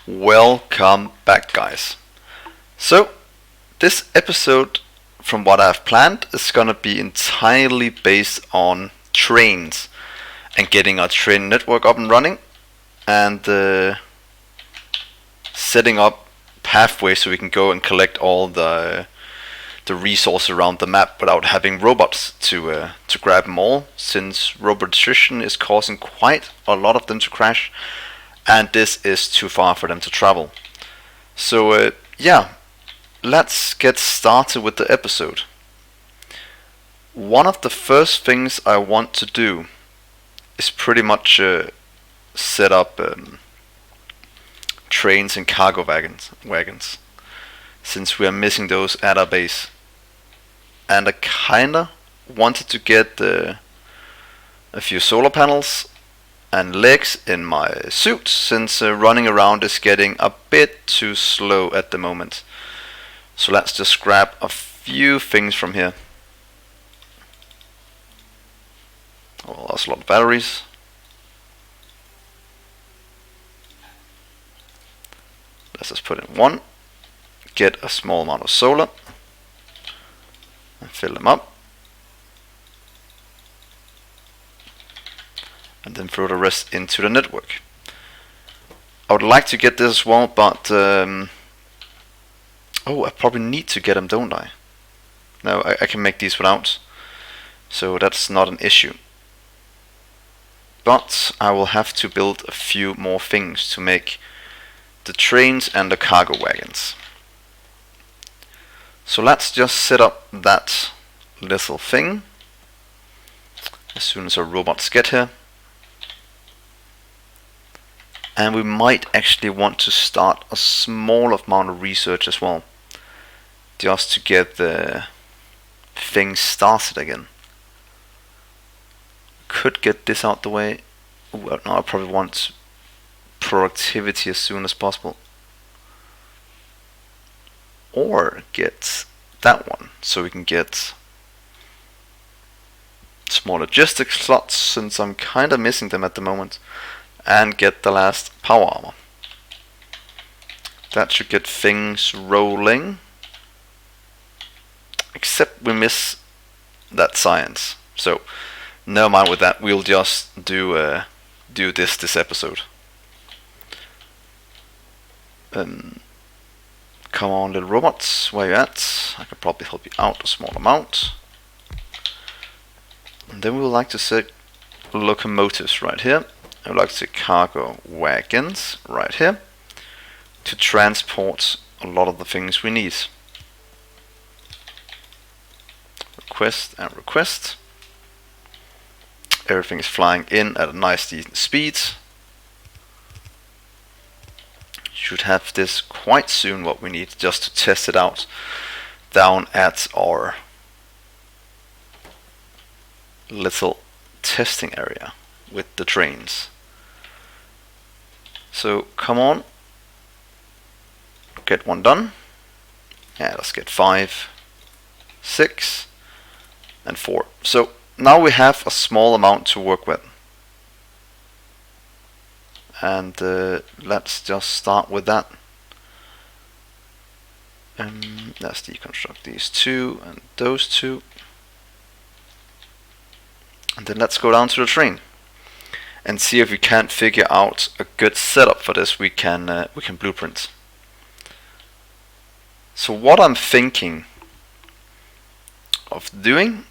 Welcome back, guys. So, this episode, from what I've planned, is gonna be entirely based on trains and getting our train network up and running, and setting up pathways so we can go and collect all the resources around the map without having robots to grab them all, since robot attrition is causing quite a lot of them to crash, and this is too far for them to travel. So yeah, let's get started with the episode. One of the first things I want to do is pretty much set up trains and cargo wagons, since we are missing those at our base. And I kinda wanted to get a few solar panels and legs in my suit, since running around is getting a bit too slow at the moment. So let's just grab a few things from here. Oh, that's a lot of batteries. Let's just put in one, get a small amount of solar and fill them up, and then throw the rest into the network. I would like to get this as well, but oh, I probably need to get them, don't I? No, I can make these without, so that's not an issue. But I will have to build a few more things to make the trains and the cargo wagons. So let's just set up that little thing as soon as our robots get here. And we might actually want to start a small amount of research as well, just to get the thing started again. Could get this out the way. Well, no, I probably want productivity as soon as possible. Or get that one, so we can get small logistics slots, since I'm kinda missing them at the moment. And get the last power armor. That should get things rolling. Except we miss that science. So never mind with that. We'll just do this episode. Come on, little robots, where you at? I could probably help you out a small amount. And then we would like to set locomotives right here. I would like to see cargo wagons right here to transport a lot of the things we need. Request and request. Everything is flying in at a nice decent speed. Should have this quite soon, what we need, just to test it out down at our little testing area with the trains. So come on, get one done. Yeah, let's get 5, 6 and 4. So now we have a small amount to work with, and let's just start with that. Let's deconstruct these two and those two, and then let's go down to the train and see if we can't figure out a good setup for this. We can blueprint. So what I'm thinking of doing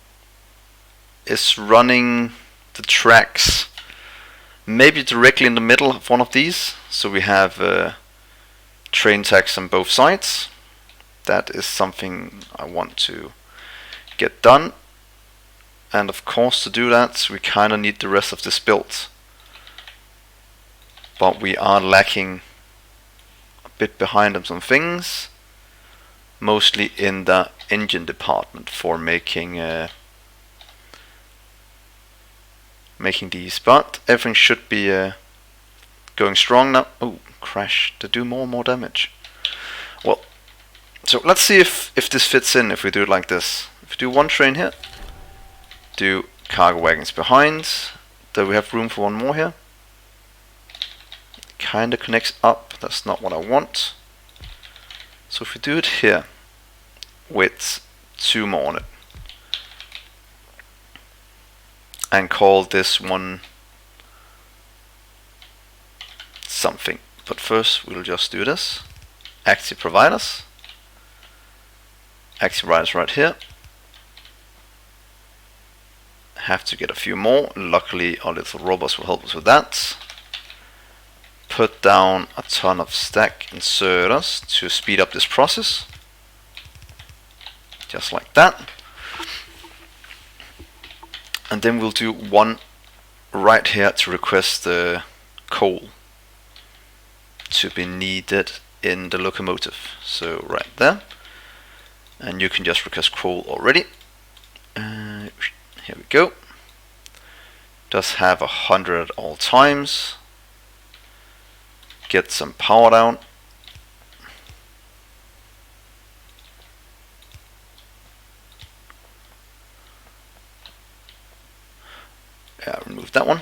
is running the tracks maybe directly in the middle of one of these, so we have train tracks on both sides. That is something I want to get done, and of course to do that we kinda need the rest of this built. But we are lacking a bit behind on some things, mostly in the engine department for making these. But everything should be going strong now. Oh, crash! To do more and more damage. Well, so let's see if this fits in. If we do it like this, if we do one train here, do cargo wagons behind. Do we have room for one more here? kinda connects up. That's not what I want. So if we do it here with 2 more on it and call this one something. But first we'll just do this. Active providers. Active providers right here. Have to get a few more. Luckily our little robots will help us with that. Put down a ton of stack inserters to speed up this process. Just like that. And then we'll do one right here to request the coal to be needed in the locomotive. So right there. And you can just request coal already. Here we go. Does have 100 at all times. Get some power down. Yeah, remove that one.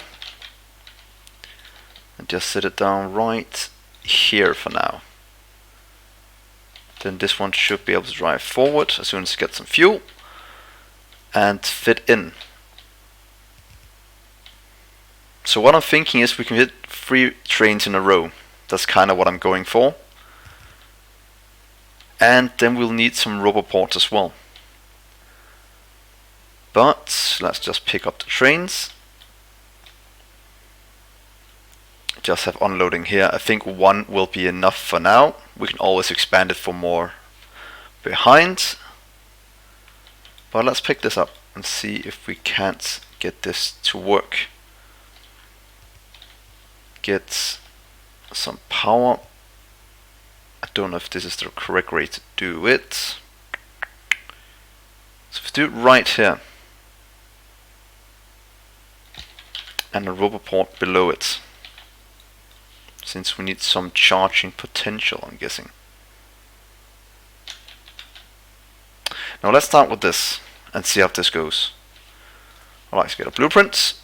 And just set it down right here for now. Then this one should be able to drive forward as soon as it gets some fuel and fit in. So what I'm thinking is we can hit 3 trains in a row. That's kind of what I'm going for. And then we'll need some roboports as well. But let's just pick up the trains. Just have unloading here. I think 1 will be enough for now. We can always expand it for more behind. But let's pick this up and see if we can't get this to work. Get some power. I don't know if this is the correct way to do it. So if we do it right here. And a roboport below it. Since we need some charging potential, I'm guessing. Now let's start with this and see how this goes. I like to get a blueprint.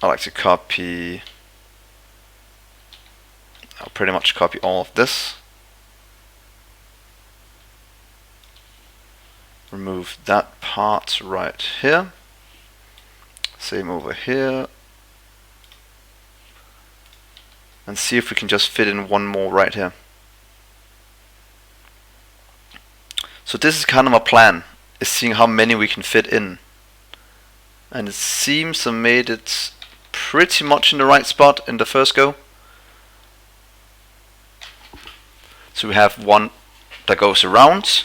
I like to copy. I'll pretty much copy all of this. Remove that part right here. Same over here. And see if we can just fit in 1 more right here. So this is kind of my plan, is seeing how many we can fit in. And it seems I made it pretty much in the right spot in the first go. So we have 1 that goes around,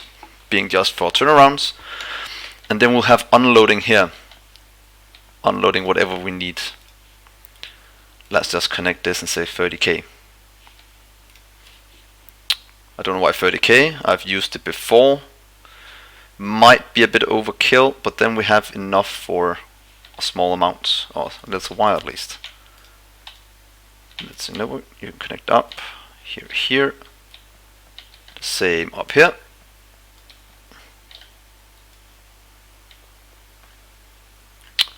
being just for turnarounds. And then we'll have unloading here. Unloading whatever we need. Let's just connect this and say 30k. I don't know why 30k. I've used it before. Might be a bit overkill, but then we have enough for a small amount, or a little while at least. Let's know you can connect up here, here. The same up here.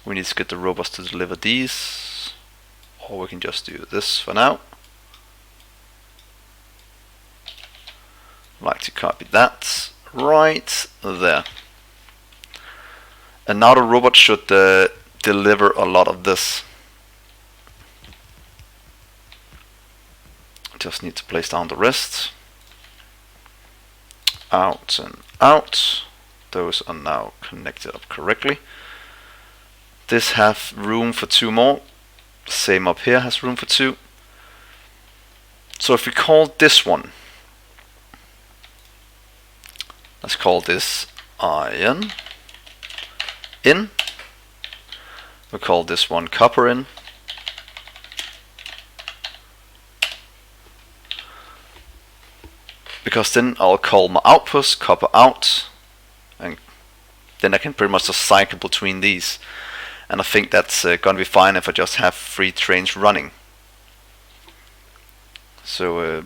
We need to get the robots to deliver these. Or we can just do this for now. I'd like to copy that right there. And now the robot should deliver a lot of this. Just need to place down the rest. Out and out. Those are now connected up correctly. This has room for 2 more. Same up here has room for 2. So if we call this one, let's call this iron in. We'll call this one copper in. Because then I'll call my outputs copper out, and then I can pretty much just cycle between these. And I think that's gonna be fine if I just have 3 trains running. So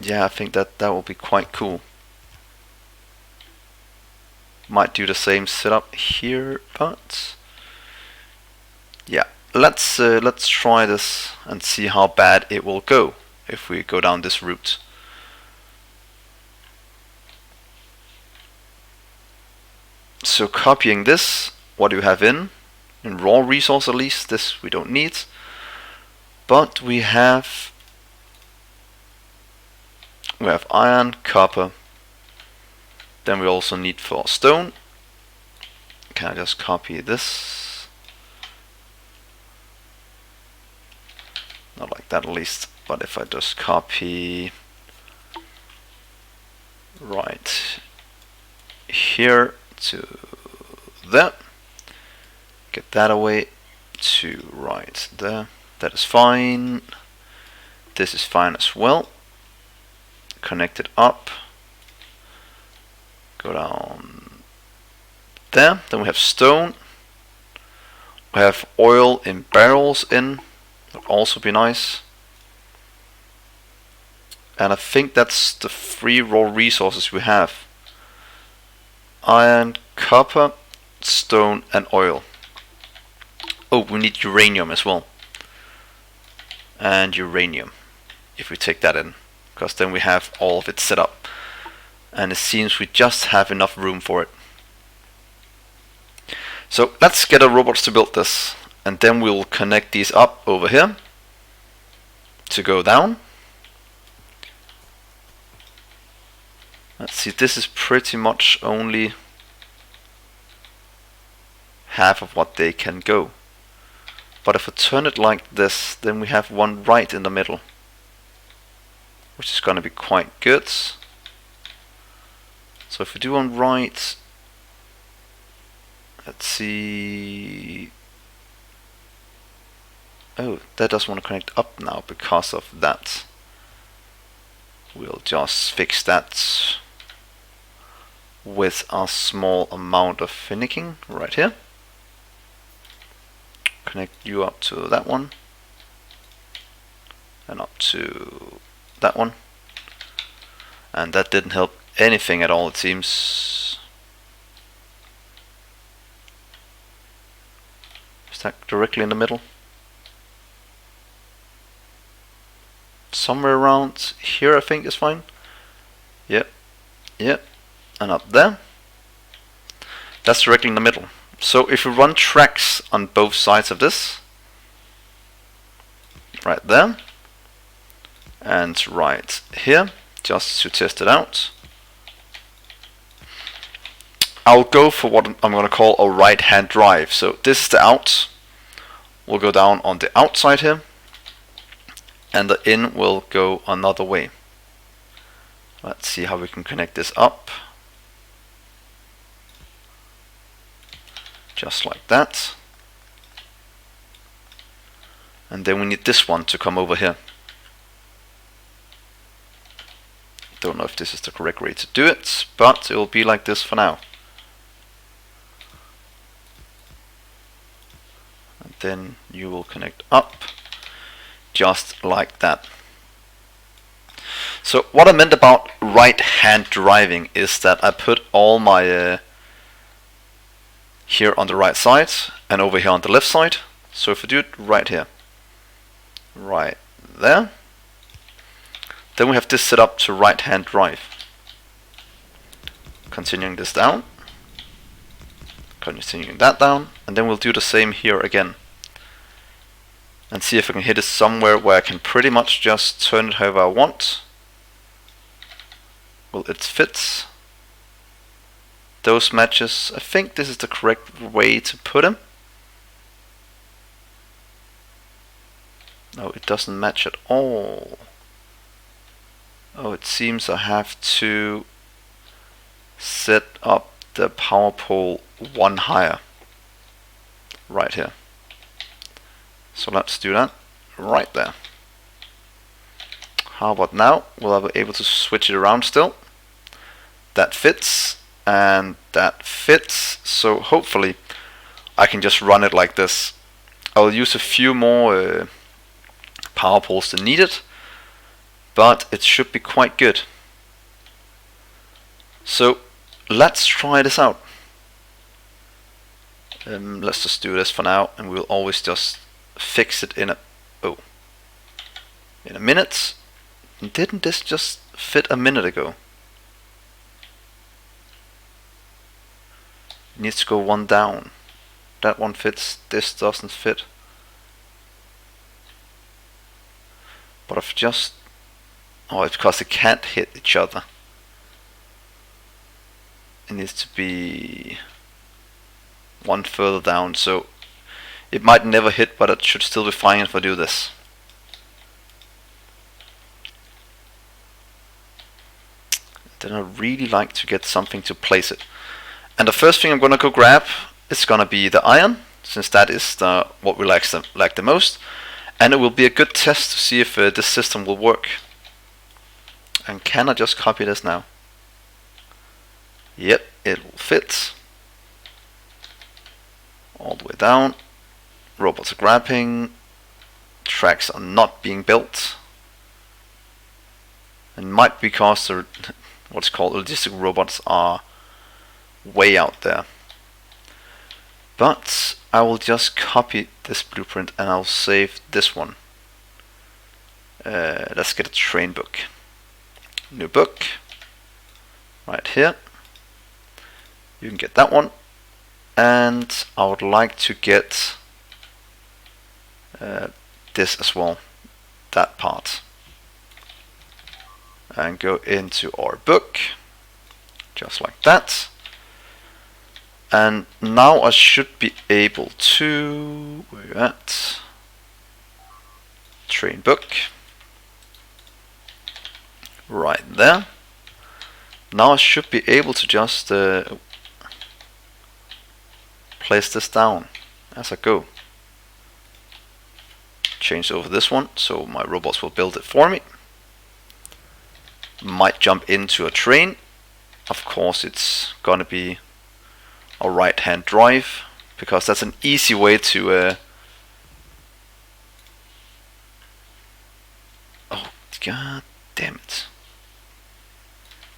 yeah, I think that will be quite cool. Might do the same setup here, but yeah, let's try this and see how bad it will go if we go down this route. So copying this, what do you have in raw resource at least, this we don't need. But we have iron, copper, then we also need for stone. Can I just copy this? Not like that at least, but if I just copy right here to there, get that away to right there, that is fine. This is fine as well. Connect it up, go down there, then we have stone, we have oil in barrels in, that would also be nice. And I think that's the 3 raw resources we have: iron, copper, stone and oil. Oh, we need uranium as well, and uranium, if we take that in, because then we have all of it set up, and it seems we just have enough room for it. So let's get our robots to build this, and then we'll connect these up over here to go down. Let's see, this is pretty much only half of what they can go. But if I turn it like this, then we have one right in the middle, which is going to be quite good. So if we do one right, let's see. Oh, that doesn't want to connect up now because of that. We'll just fix that with a small amount of finicking right here. Connect you up to that one, and up to that one. And that didn't help anything at all, it seems. Is that directly in the middle? Somewhere around here I think is fine. Yep, yep, and up there. That's directly in the middle. So if we run tracks on both sides of this, right there, and right here, just to test it out, I'll go for what I'm going to call a right-hand drive. So this is the out. We'll go down on the outside here, and the in will go another way. Let's see how we can connect this up. Just like that. And then we need this one to come over here. Don't know if this is the correct way to do it, but it will be like this for now. And then you will connect up just like that. So what I meant about right-hand driving is that I put all my here on the right side and over here on the left side. So if we do it right here, right there, then we have this set up to right-hand drive. Continuing this down, continuing that down, and then we'll do the same here again. And see if I can hit it somewhere where I can pretty much just turn it however I want. Well, it fits. Those matches. I think this is the correct way to put them. No, it doesn't match at all. Oh, it seems I have to set up the power pole one higher. Right here. So let's do that right there. How about now? Will I be able to switch it around still? That fits. And that fits, so hopefully I can just run it like this. I'll use a few more power poles than needed, but it should be quite good. So let's try this out. Let's just do this for now, and we'll always just fix it in a minute. Didn't this just fit a minute ago? It needs to go one down. That one fits, this doesn't fit. But I've just... Oh, it's because they can't hit each other. It needs to be one further down, so it might never hit, but it should still be fine if I do this. Then I really like to get something to place it. And the first thing I'm gonna go grab is gonna be the iron, since that is what we like the most. And it will be a good test to see if this system will work. And can I just copy this now? Yep, it will fit. All the way down. Robots are grabbing. Tracks are not being built. And might be because the what's called logistic robots are way out there. But I will just copy this blueprint and I'll save this one. Let's get a train book. New book. Right here. You can get that one. And I would like to get this as well. That part. And go into our book. Just like that. And now I should be able to, where you at? Train book. Right there. Now I should be able to just place this down as I go. Change over this one so my robots will build it for me. Might jump into a train. Of course it's gonna be a right hand drive, because that's an easy way to oh god damn it.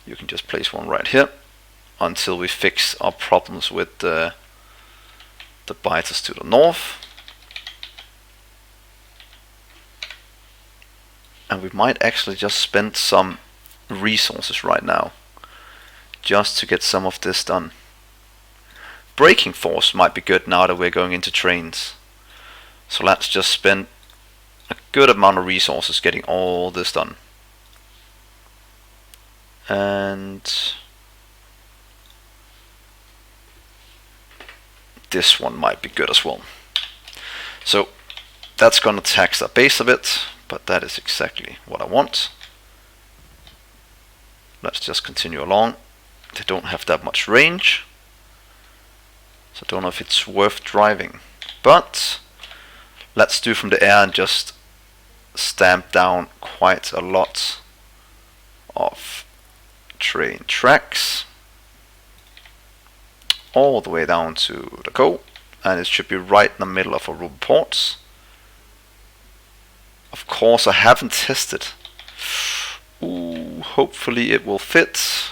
You can just place one right here until we fix our problems with the biters to the north. And we might actually just spend some resources right now just to get some of this done. Braking force might be good now that we're going into trains. So let's just spend a good amount of resources getting all this done. And this one might be good as well. So that's going to tax our base a bit, but that is exactly what I want. Let's just continue along. They don't have that much range. So I don't know if it's worth driving, but let's do from the air and just stamp down quite a lot of train tracks all the way down to the coal, and it should be right in the middle of our robot ports. Of course I haven't tested. Ooh, hopefully it will fit,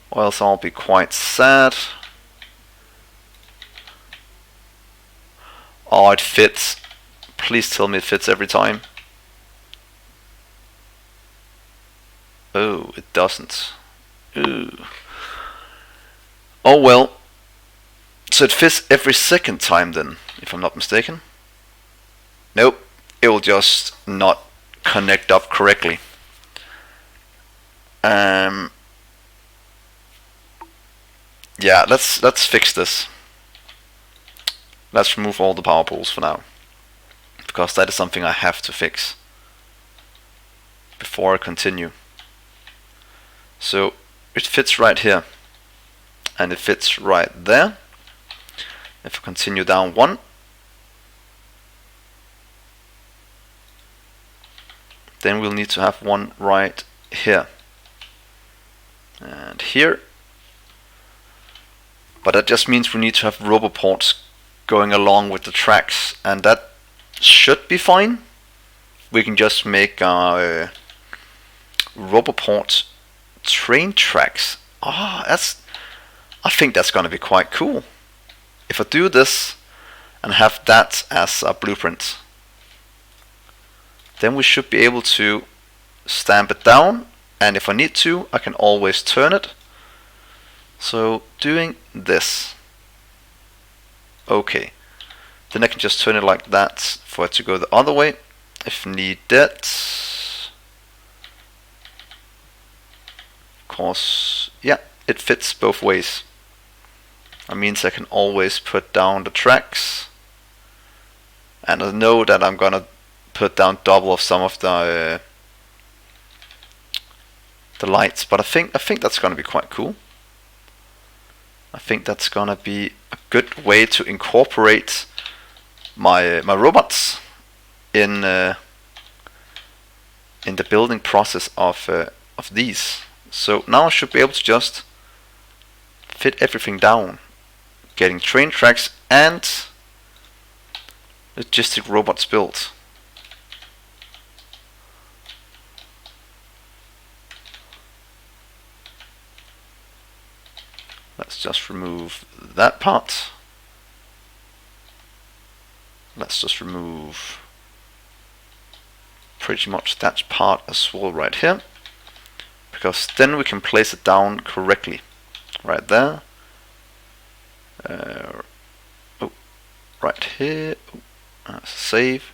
or else I'll be quite sad. Oh, it fits. Please tell me it fits every time. Oh, it doesn't. Ooh. Oh well. So it fits every second time then, if I'm not mistaken. Nope, it will just not connect up correctly. Yeah, let's fix this. Let's remove all the power poles for now, because that is something I have to fix before I continue. So it fits right here, and it fits right there. If I continue down one, then we'll need to have one right here and here. But that just means we need to have rubber ports going along with the tracks, and that should be fine. We can just make our rubber port train tracks. I think that's gonna be quite cool. If I do this and have that as a blueprint, then we should be able to stamp it down, and if I need to, I can always turn it. So doing this. Okay. Then I can just turn it like that for it to go the other way if needed. Of course, yeah, it fits both ways. That means I can always put down the tracks. And I know that I'm gonna put down double of some of the lights, but I think that's gonna be quite cool. I think that's gonna be a good way to incorporate my robots in the building process of these. So now I should be able to just fit everything down, getting train tracks and logistic robots built. Let's just remove that part. Let's just remove pretty much that part as well right here, because then we can place it down correctly. Right there. Oh, right here. Oh, save.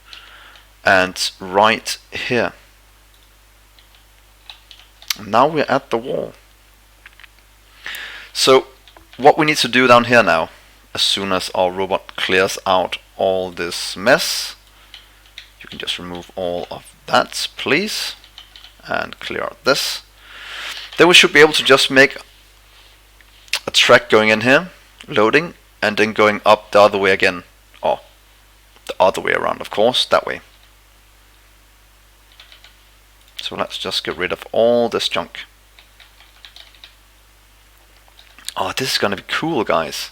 And right here. And now we're at the wall. So what we need to do down here now, as soon as our robot clears out all this mess, you can just remove all of that, please, and clear out this. Then we should be able to just make a track going in here, loading, and then going up the other way again, or the other way around, of course, that way. So let's just get rid of all this junk. Oh, this is gonna be cool, guys.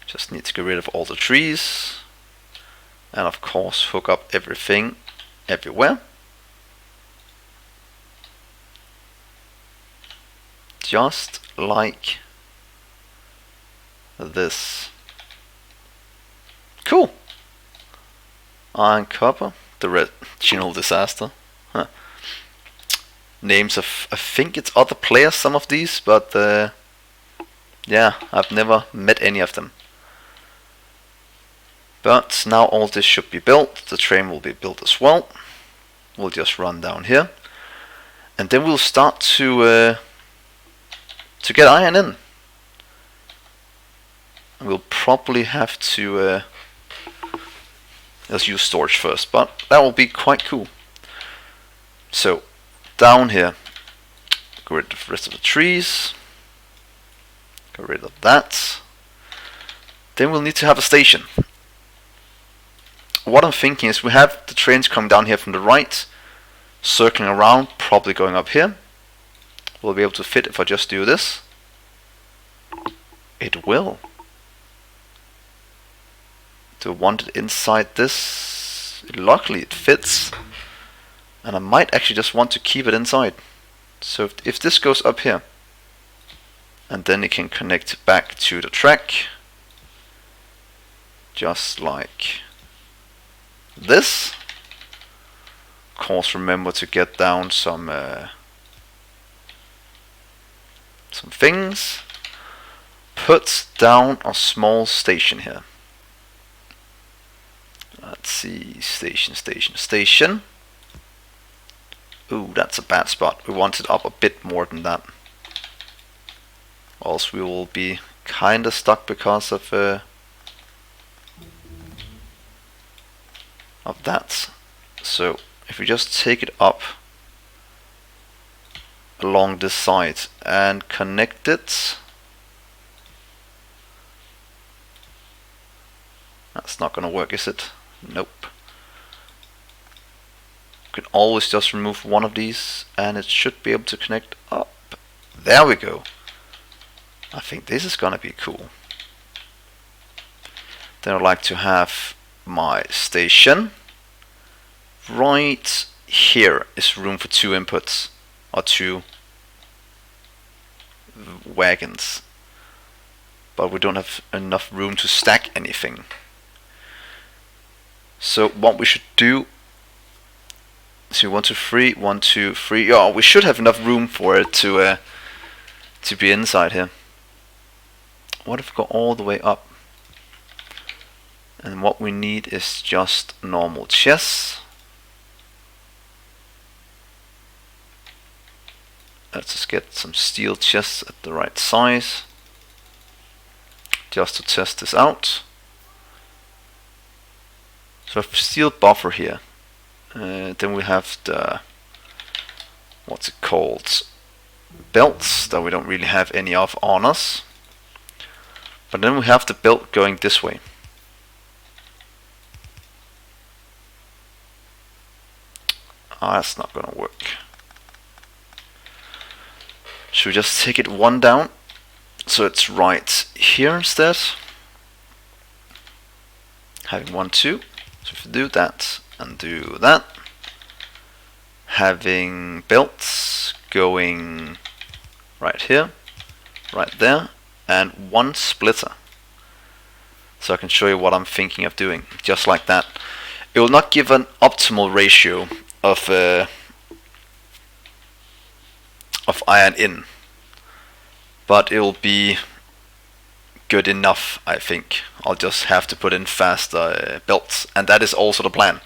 Just need to get rid of all the trees, and of course hook up everything everywhere. Just like this. Cool. Iron copper, the regional disaster. Huh. Names of, I think it's other players, some of these, but yeah, I've never met any of them. But now all this should be built. The train will be built as well. We'll just run down here, and then we'll start to get iron in. We'll probably have to let's use storage first, but that will be quite cool. So down here, get rid of the rest of the trees, get rid of that. Then we'll need to have a station. What I'm thinking is we have the trains coming down here from the right, circling around, probably going up here. We'll be able to fit if I just do this. It will. Do I want it inside this? Luckily it fits. And I might actually just want to keep it inside. So if this goes up here, and then it can connect back to the track, just like this. Of course, remember to get down some things. Put down a small station here. Let's see, station. Ooh, that's a bad spot. We want it up a bit more than that. Else we will be kinda stuck because of that. So if we just take it up along this side and connect it. That's not gonna work, is it? Nope. You can always just remove one of these and it should be able to connect up. There we go. I think this is gonna be cool. Then I'd like to have my station. Right here is room for 2 inputs, or 2 wagons. But we don't have enough room to stack anything. So what we should do 2, 1, 2, 3, 1, 2, 3. Oh, we should have enough room for it to be inside here. What if we go all the way up? And what we need is just normal chests. Let's just get some steel chests at the right size, just to test this out. So a steel buffer here. Then we have the, what's it called, belts that we don't really have any of on us. But then we have the belt going this way. That's not gonna work. Should we just take it one down, so it's right here instead? Having 1, 2. So if we do that and do that, having belts going right here, right there, and 1 splitter. So I can show you what I'm thinking of doing, just like that. It will not give an optimal ratio of iron in, but it will be good enough, I think. I'll just have to put in faster belts, and that is also the plan.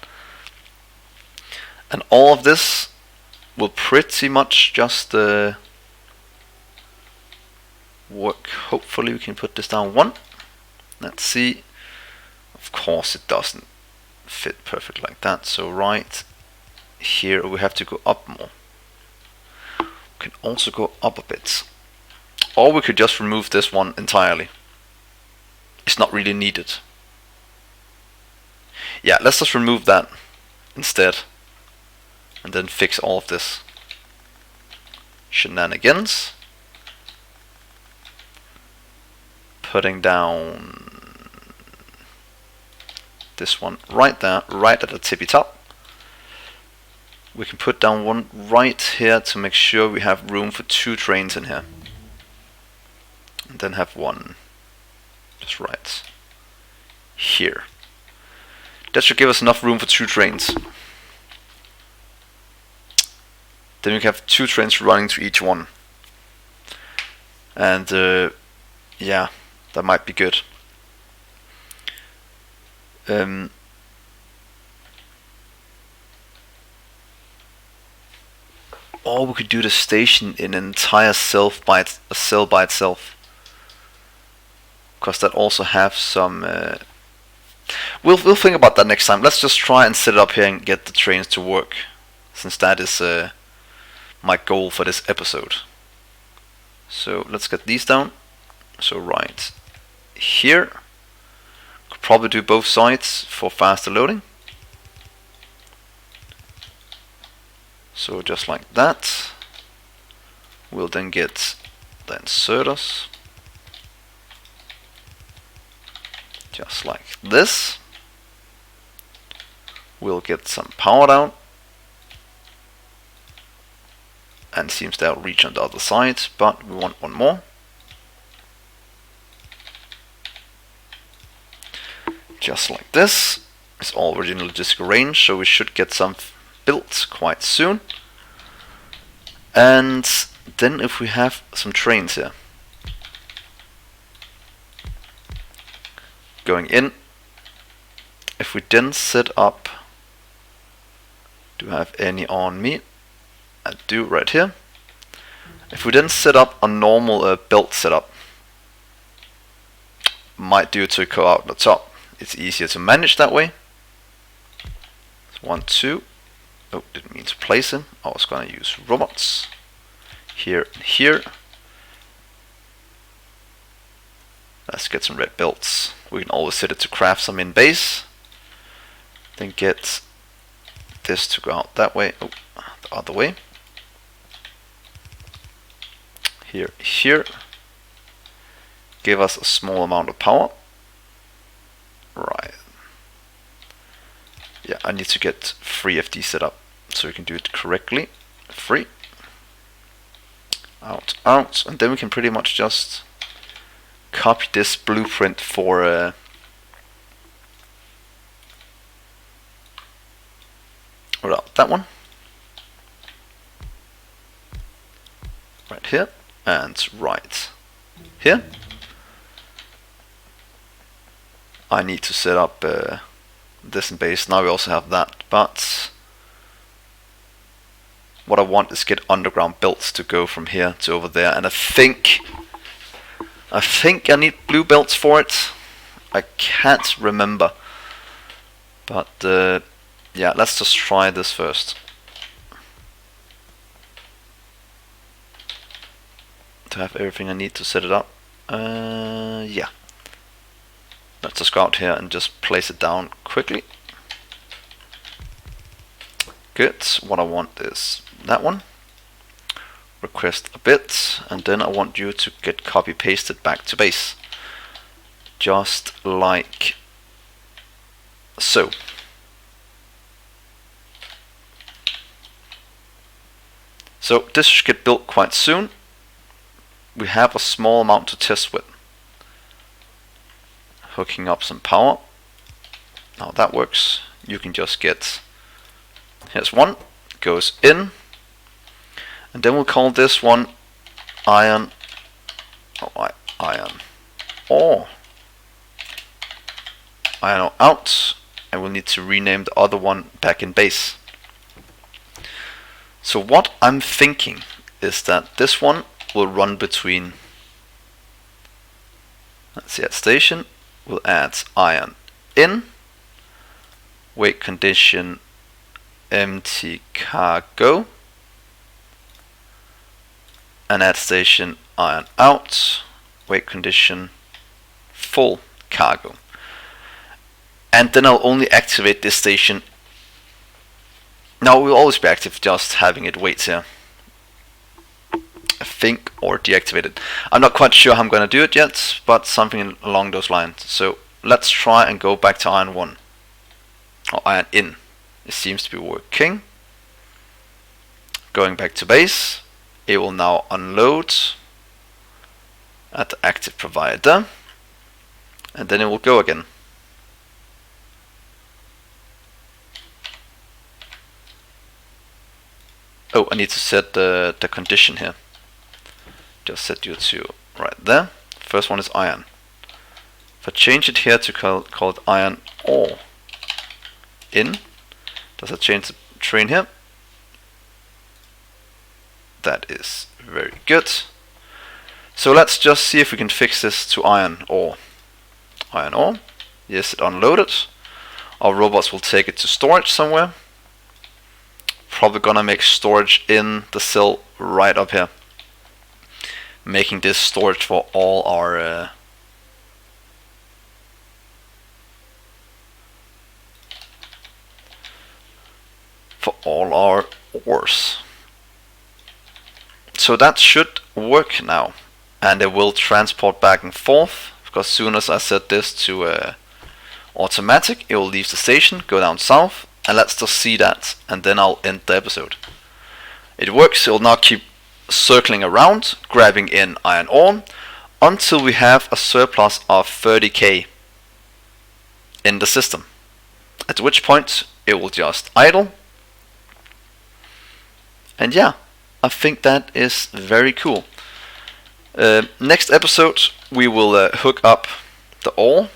And all of this will pretty much just work. Hopefully we can put this down 1. Let's see. Of course it doesn't fit perfect like that, so right here we have to go up more. We can also go up a bit, or we could just remove this one entirely. It's not really needed. Yeah, let's just remove that instead, and then fix all of this shenanigans. Putting down this one right there, right at the tippy top. We can put down one right here to make sure we have room for 2 trains in here. And then have one just right here. That should give us enough room for 2 trains. Then we can have 2 trains running to each one. And yeah, that might be good. Or we could do the station in an entire cell by itself, because that also have some. We'll think about that next time. Let's just try and set it up here and get the trains to work, since that is my goal for this episode. So let's get these down. So right here, could probably do both sides for faster loading. So just like that, we'll then get the inserters, just like this. We'll get some power down, and seems they'll reach on the other side, but we want one more. Just like this. It's all original logistical range, so we should get some built quite soon. And then if we have some trains here going in, if we then set up, do I have any on me? I do right here. If we then set up a normal belt setup, might do it to go out the top. It's easier to manage that way. 1, 2. Oh, didn't mean to place him. I was going to use robots. Here and here. Let's get some red belts. We can always set it to craft some in base. Then get this to go out that way. Oh, the other way. Here, here. Give us a small amount of power. Right. Yeah, I need to get 3 FD set up so we can do it correctly. 3. Out, out. And then we can pretty much just copy this blueprint for that one. here and right here. I need to set up this in base. Now we also have that, but what I want is get underground belts to go from here to over there, and I think I need blue belts for it. I can't remember, but yeah, let's just try this first. To have everything I need to set it up. Yeah. Let's just go out here and just place it down quickly. Good. What I want is that one. Request a bit, and then I want you to get copy pasted back to base. Just like so. So this should get built quite soon. We have a small amount to test with. Hooking up some power. Now that works. You can just get, here's one, goes in, and then we'll call this one iron, iron ore out, and we'll need to rename the other one back in base. So what I'm thinking is that this one will run between, let's see, at station, we'll add iron in, weight condition empty cargo, and at station iron out, weight condition full cargo. And then I'll only activate this station. Now it will always be active, just having it wait here, I think, or deactivated. I'm not quite sure how I'm gonna do it yet, but something along those lines. So let's try and go back to iron 1, or iron in. It seems to be working. Going back to base, it will now unload at the active provider, and then it will go again. Oh, I need to set the condition here. Just set you to right there. First one is iron. If I change it here to call it iron ore in, does that change the train here? That is very good. So let's just see if we can fix this to iron ore. Iron ore. Yes, it unloaded. Our robots will take it to storage somewhere. Probably gonna make storage in the cell right up here, making this storage for all our ores. So that should work now, and it will transport back and forth, because as soon as I set this to automatic, it will leave the station, go down south, and let's just see that, and then I'll end the episode. It works. It will now keep circling around, grabbing in iron ore, until we have a surplus of 30k in the system, at which point it will just idle. And yeah, I think that is very cool. Next episode we will hook up the ore,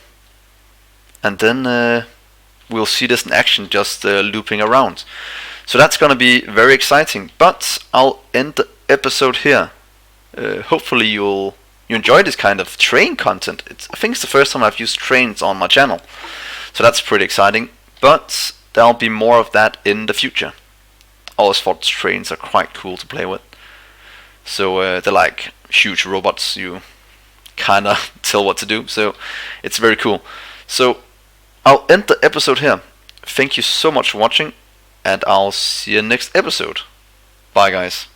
and then we'll see this in action, just looping around. So that's gonna be very exciting. But I'll end the episode here. Hopefully you enjoy this kind of train content. I think it's the first time I've used trains on my channel, so that's pretty exciting. But there'll be more of that in the future. I always thought trains are quite cool to play with. So they're like huge robots. You kinda tell what to do. So it's very cool. So I'll end the episode here. Thank you so much for watching, and I'll see you next episode. Bye guys.